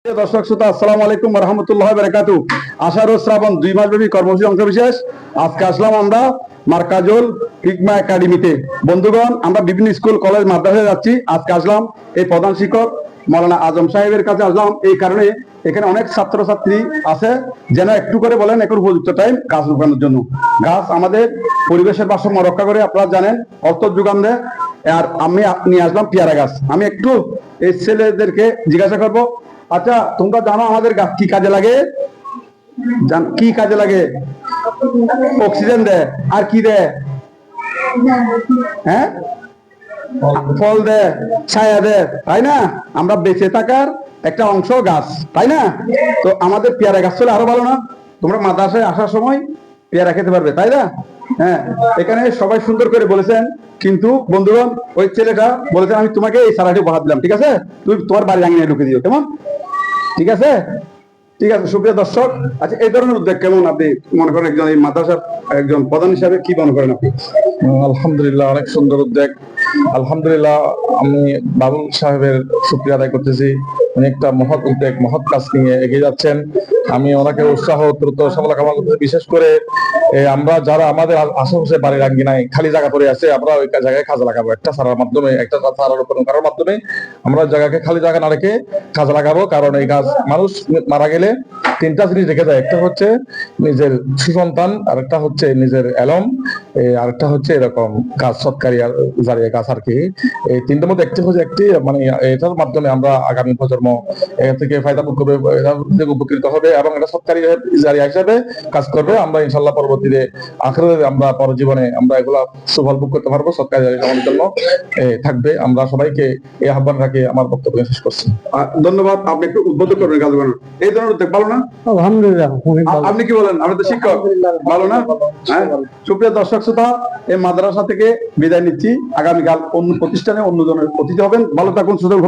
দর্শক শ্রোতা, আসসালামু আলাইকুম ওয়া রাহমাতুল্লাহি ওয়া বারাকাতুহু। আষাঢ় ও শ্রাবণ 2 মাসব্যাপী কর্মসূচি অংশবিশেষ। আজকে আসলাম আমরা মার্কাজুল হিকমা একাডেমিতে। বন্ধুগণ, আমরা বিভিন্ন স্কুল কলেজ মাদ্রাসায় যাচ্ছি। আজকে আসলাম এই প্রধান শিক্ষক মাওলানা আজম সাহেবের কাছে আসলাম এই কারণে, এখানে অনেক ছাত্রছাত্রী আছে যেন একটু করে বলেন এখন উপযুক্ত টাইম গাছ রোপণের জন্য। গাছ আমাদের পরিবেশের ভারসাম্য রক্ষা করে, আপনারা জানেন, অর্থ যোগান দেয়। আর আমি নিয়ে আসলাম পেয়ারা গাছ। আমি একটু এই ছেলেদেরকে জিজ্ঞাসা করবো, আচ্ছা তোমরা জানো আমাদের গাছ কি কাজে লাগে? কি কাজে লাগে? অক্সিজেন দেয়, আর কি দেয়? হ্যাঁ, ফল দেয়, ছায়া দেয়, তাই না? আমরা বেঁচে থাকার একটা অংশ গাছ, তাই না? তো আমাদের পেয়ারা গাছ চলে আরো ভালো না? তোমরা মাদ্রাসায় আসার সময় পেয়ারা খেতে পারবে, তাই না? হ্যাঁ, এখানে সবাই সুন্দর করে বলেছেন, কিন্তু বন্ধুগণ ওই ছেলেটা বলেছেন আমি তোমাকে এই সারাটি উপহার দিলাম, ঠিক আছে? তুমি তোমার বাড়ি আঙিনায় ঢুকে দিও, কেমন? ঠিক আছে, ঠিক আছে। সুপ্রিয় দর্শক, আচ্ছা এই ধরনের উদ্যোগ কেমন আপনি মনে করেন, একজন এই মাদ্রাসার একজন প্রধান হিসাবে কি মনে করেন আপনি? আলহামদুলিল্লাহ, অনেক সুন্দর উদ্যোগ। আলহামদুলিল্লাহ, আমি বাবুল সাহেবের শুকরিয়া আদায় করতেছি। উনি একটা মহৎ উদ্যোগ, মহৎ কাজ নিয়ে এগিয়ে যাচ্ছেন। আমি ওনাকে উৎসাহ দ্রুত সফলতা কামনা করতেছি। বিশেষ করে আমরা যারা আমাদের আশেপাশে বাড়ির আঙ্গিনায় খালি জায়গা পড়ে আছে, আমরা ওই জায়গায় কাজে লাগাবো। একটা সারার মাধ্যমে, একটা সারা রোপণ করার মাধ্যমে আমরা জায়গাকে খালি জায়গা না রেখে কাজে লাগাবো। কারণ এই গাছ, মানুষ মারা গেলে 3টা জিনিস রেখে যায়। একটা হচ্ছে নিজের সুসন্তান, আরেকটা হচ্ছে নিজের এলম, আরেকটা হচ্ছে এরকম গাছ সৎকারী জারিয়া গাছ আর কি। এই 3টার মধ্যে একটি হচ্ছে মানে এটার মাধ্যমে আমরা আগামী প্রজন্ম এর থেকে ফায়দা ভোগ করবে, উপকৃত হবে এবং এটা সৎকারী জারিয়া হিসাবে কাজ করবে। আমরা ইনশাল্লাহ পরবর্তীতে আখিরাতে আমরা পরজীবনে আমরা এগুলা সুফল ভোগ করতে পারবো। সৎকারী জারিয়া আমাদের জন্য থাকবে। আমরা সবাইকে এই আহ্বান রাখি আমার বক্তব্য শেষ করছি। ধন্যবাদ। আপনি একটু উদ্বুদ্ধ করবেন গাছ লাগানোর। এই ধরনের উদ্যোগ ভালো না? আলহামদুলিল্লাহ, আপনি কি বলেন? আপনি তো শিক্ষক, ভালো না? হ্যাঁ, সুপ্রিয় দর্শক শ্রোতা, এই মাদ্রাসা থেকে বিদায় নিচ্ছি। আগামীকাল অন্য প্রতিষ্ঠানে অন্য জনের অতিথি হবেন। ভালো থাকুন, সুস্থ থাকুন।